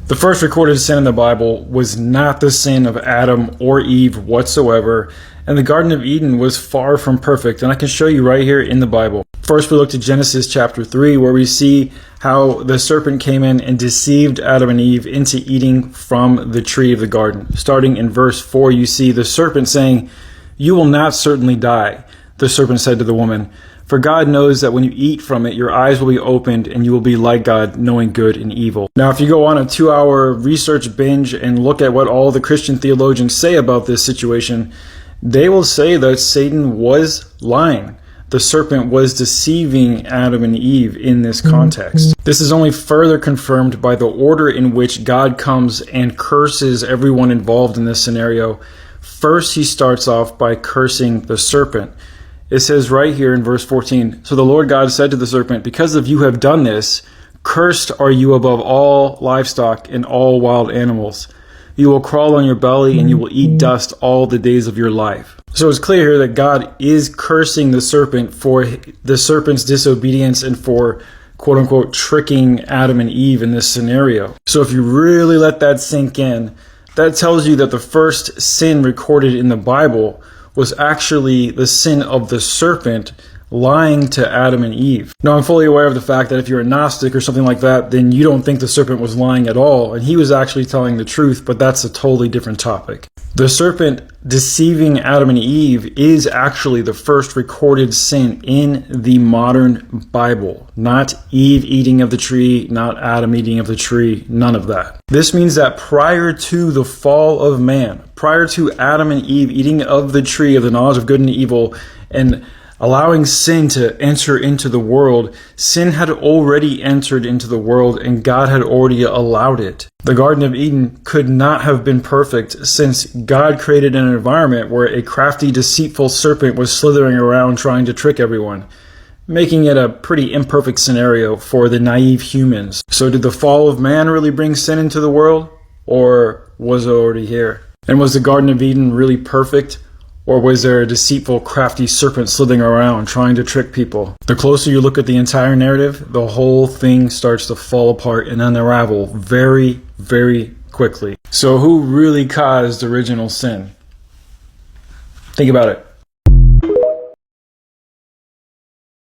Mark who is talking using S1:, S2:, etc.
S1: The first recorded sin in the Bible was not the sin of Adam or Eve whatsoever, and the Garden of Eden was far from perfect, and I can show you right here in the Bible. First, we look to Genesis chapter 3, where we see how the serpent came in and deceived Adam and Eve into eating from the tree of the garden. Starting in verse 4, you see the serpent saying, "You will not certainly die," the serpent said to the woman. "For God knows that when you eat from it, your eyes will be opened and you will be like God, knowing good and evil." Now, if you go on a 2-hour research binge and look at what all the Christian theologians say about this situation, they will say that Satan was lying. The serpent was deceiving Adam and Eve in this context. This is only further confirmed by the order in which God comes and curses everyone involved in this scenario. First, he starts off by cursing the serpent. It says right here in verse 14, "So the Lord God said to the serpent, because of you have done this, cursed are you above all livestock and all wild animals. You will crawl on your belly and you will eat dust all the days of your life." So it's clear here that God is cursing the serpent for the serpent's disobedience and for quote unquote tricking Adam and Eve in this scenario. So if you really let that sink in, that tells you that the first sin recorded in the Bible was actually the sin of the serpent lying to Adam and Eve. Now, I'm fully aware of the fact that if you're a Gnostic or something like that, then you don't think the serpent was lying at all, and he was actually telling the truth, but that's a totally different topic. The serpent deceiving Adam and Eve is actually the first recorded sin in the modern Bible. Not Eve eating of the tree, not Adam eating of the tree, none of that. This means that prior to the fall of man, prior to Adam and Eve eating of the tree of the knowledge of good and evil and allowing sin to enter into the world, sin had already entered into the world and God had already allowed it. The Garden of Eden could not have been perfect since God created an environment where a crafty, deceitful serpent was slithering around trying to trick everyone, making it a pretty imperfect scenario for the naive humans. So did the fall of man really bring sin into the world, or was it already here? And was the Garden of Eden really perfect? Or was there a deceitful, crafty serpent slithering around trying to trick people? The closer you look at the entire narrative, the whole thing starts to fall apart and unravel very, very quickly. So who really caused original sin? Think about it.